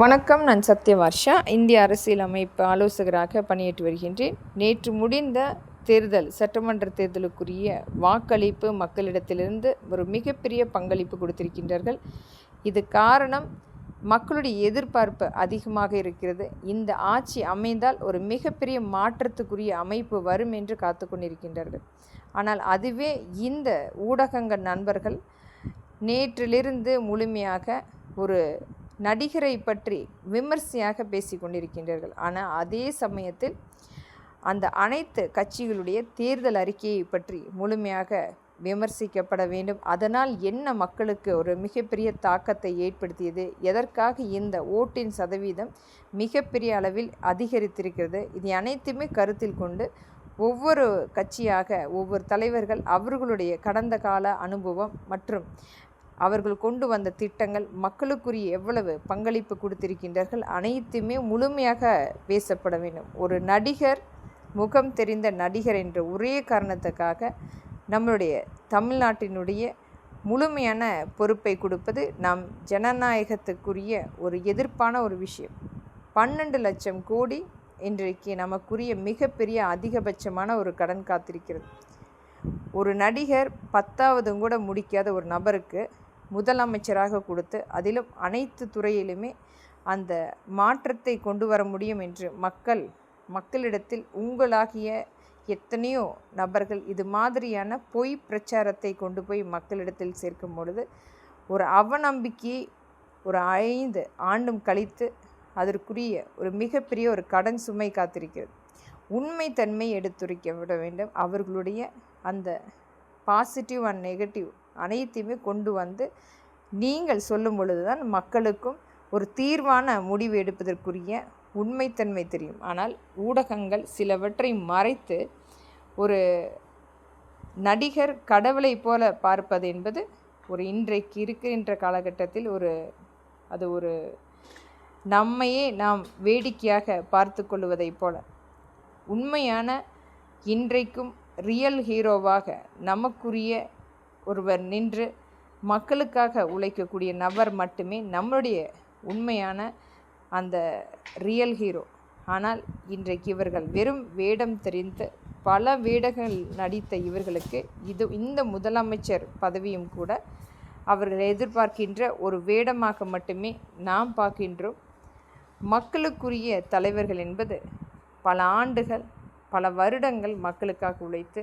வணக்கம். நான் சத்யவர்ஷா. இந்திய அரசியல் அமைப்பு ஆலோசகராக பணியாற்றி வருகின்றேன். நேற்று முடிந்த தேர்தல், சட்டமன்ற தேர்தலுக்குரிய வாக்களிப்பு மக்களிடத்திலிருந்து ஒரு மிகப்பெரிய பங்களிப்பு கொடுத்திருக்கின்றார்கள். இது காரணம், மக்களுடைய எதிர்பார்ப்பு அதிகமாக இருக்கிறது. இந்த ஆட்சி அமைந்தால் ஒரு மிகப்பெரிய மாற்றத்துக்குரிய அமைப்பு வரும் என்று காத்து கொண்டிருக்கின்றார்கள். ஆனால் அதுவே இந்த ஊடகங்கள் நண்பர்கள் நேற்றிலிருந்து முழுமையாக ஒரு நடிகரை பற்றி விமர்சையாக பேசி கொண்டிருக்கின்றார்கள். ஆனால் அதே சமயத்தில் அந்த அனைத்து கட்சிகளுடைய தேர்தல் அறிக்கையை பற்றி முழுமையாக விமர்சிக்கப்பட வேண்டும். அதனால் என்ன மக்களுக்கு ஒரு மிகப்பெரிய தாக்கத்தை ஏற்படுத்தியது, எதற்காக இந்த ஓட்டின் சதவீதம் மிகப்பெரிய அளவில் அதிகரித்திருக்கிறது, இது அனைத்துமே கருத்தில் கொண்டு ஒவ்வொரு கட்சியாக ஒவ்வொரு தலைவர்கள் அவர்களுடைய கடந்த கால அனுபவம் மற்றும் அவர்கள் கொண்டு வந்த திட்டங்கள், மக்களுக்குரிய எவ்வளவு பங்களிப்பு கொடுத்திருக்கின்றார்கள், அனைத்துமே முழுமையாக பேசப்பட வேண்டும். ஒரு நடிகர், முகம் தெரிந்த நடிகர் என்ற ஒரே காரணத்துக்காக நம்மளுடைய தமிழ்நாட்டினுடைய முழுமையான பொறுப்பை கொடுப்பது நம் ஜனநாயகத்துக்குரிய ஒரு எதிர்ப்பான ஒரு விஷயம். 12 லட்சம் கோடி இன்றைக்கு நமக்குரிய மிகப்பெரிய அதிகபட்சமான ஒரு கடன் காத்திருக்கிறது. ஒரு நடிகர் 10வது கூட முடிக்காத ஒரு நபருக்கு முதலமைச்சராக கொடுத்து, அதிலும் அனைத்து துறையிலுமே அந்த மாற்றத்தை கொண்டு வர முடியும் என்று மக்களிடத்தில் உங்களாகிய எத்தனையோ நபர்கள் இது மாதிரியான பொய் பிரச்சாரத்தை கொண்டு போய் மக்களிடத்தில் சேர்க்கும் பொழுது ஒரு அவநம்பிக்கையை ஒரு 5 ஆண்டும் கழித்து அதற்குரிய ஒரு மிகப்பெரிய ஒரு கடன் சுமை காத்திருக்கிறது. உண்மை தன்மை எடுத்துரைக்கப்பட வேண்டும். அவர்களுடைய அந்த பாசிட்டிவ் அண்ட் நெகட்டிவ் அனைத்தையுமே கொண்டு வந்து நீங்கள் சொல்லும் பொழுது தான் மக்களுக்கும் ஒரு தீர்வான முடிவு எடுப்பதற்குரிய உண்மைத்தன்மை தெரியும். ஆனால் ஊடகங்கள் சிலவற்றை மறைத்து ஒரு நடிகர் கடவுளை போல பார்ப்பது என்பது ஒரு இன்றைக்கு இருக்கின்ற காலகட்டத்தில் அது ஒரு நம்மையே நாம் வேடிக்கையாக பார்த்து கொள்வதை போல, உண்மையான இன்றைக்கும் ரியல் ஹீரோவாக நமக்குரிய ஒருவர் நின்று மக்களுக்காக உழைக்கக்கூடிய நபர் மட்டுமே நம்முடைய உண்மையான அந்த ரியல் ஹீரோ. ஆனால் இன்றைக்கு இவர்கள் வெறும் வேடம் தெரிந்து பல வேடங்கள் நடித்த இவர்களுக்கு இந்த முதலமைச்சர் பதவியும் கூட அவர்கள் எதிர்பார்க்கின்ற ஒரு வேடமாக மட்டுமே நாம் பார்க்கின்றோம். மக்களுக்குரிய தலைவர்கள் என்பது பல ஆண்டுகள், பல வருடங்கள் மக்களுக்காக உழைத்து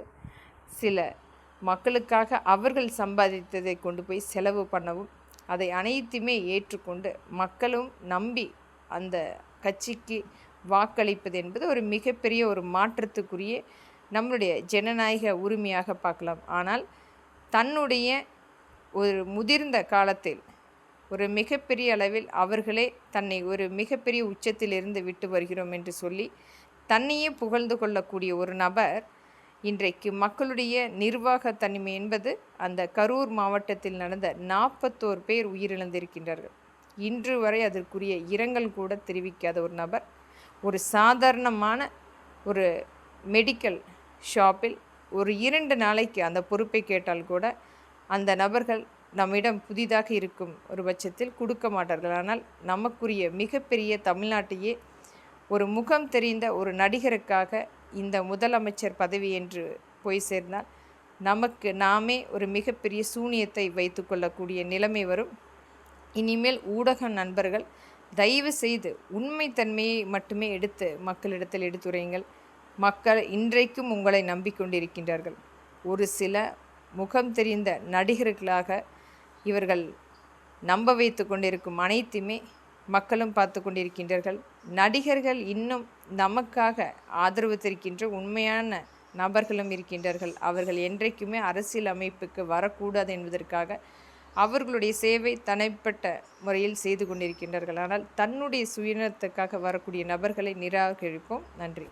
சில மக்களுக்காக அவர்கள் சம்பாதித்ததை கொண்டு போய் செலவு பண்ணவும், அதை அனைத்துமே ஏற்றுக்கொண்டு மக்களும் நம்பி அந்த கட்சிக்கு வாக்களிப்பது என்பது ஒரு மிகப்பெரிய ஒரு மாற்றத்துக்குரிய நம்மளுடைய ஜனநாயக உரிமையாக பார்க்கலாம். ஆனால் தன்னுடைய ஒரு முதிர்ந்த காலத்தில் ஒரு மிகப்பெரிய அளவில் அவர்களே தன்னை ஒரு மிகப்பெரிய உச்சத்திலிருந்து விட்டு வருகிறோம் என்று சொல்லி தன்னையே புகழ்ந்து கொள்ளக்கூடிய ஒரு நபர் இன்றைக்கு மக்களுடைய நிர்வாகத்தன்மை என்பது அந்த கரூர் மாவட்டத்தில் நடந்த 41 பேர் உயிரிழந்திருக்கின்றார்கள். இன்று வரை அதற்குரிய இரங்கல் கூட தெரிவிக்காத ஒரு நபர் ஒரு சாதாரணமான ஒரு மெடிக்கல் ஷாப்பில் ஒரு 2 நாளைக்கு அந்த பொறுப்பை கேட்டால் கூட அந்த நபர்கள் நம்மிடம் புதிதாக இருக்கும் ஒரு பட்சத்தில் கொடுக்க மாட்டார்கள். ஆனால் நமக்குரிய மிகப்பெரிய தமிழ்நாட்டையே ஒரு முகம் தெரிந்த ஒரு நடிகருக்காக இந்த முதலமைச்சர் பதவி என்று போய் சேர்ந்தால் நமக்கு நாமே ஒரு மிகப்பெரிய சூனியத்தை வைத்து கொள்ளக்கூடிய நிலைமை வரும். இனிமேல் ஊடக நண்பர்கள் தயவு செய்து உண்மைத்தன்மையை மட்டுமே எடுத்து மக்களிடத்தில் எடுத்துரையுங்கள். மக்கள் இன்றைக்கும் உங்களை நம்பிக்கொண்டிருக்கின்றார்கள். ஒரு சில முகம் தெரிந்த நடிகர்களாக இவர்கள் நம்ப வைத்து கொண்டிருக்கும் அனைத்துமே மக்களும் பார்த்து கொண்டிருக்கின்றார்கள். நடிகர்கள் இன்னும் நமக்காக ஆதரவு தெரிவிக்கின்ற உண்மையான நபர்களும் இருக்கின்றார்கள். அவர்கள் என்றைக்குமே அரசியல் அமைப்புக்கு வரக்கூடாது என்பதற்காக அவர்களுடைய சேவை தனிப்பட்ட முறையில் செய்து கொண்டிருக்கின்றார்கள். ஆனால் தன்னுடைய சுயநலத்துக்காக வரக்கூடிய நபர்களை நிராகரிப்போம். நன்றி.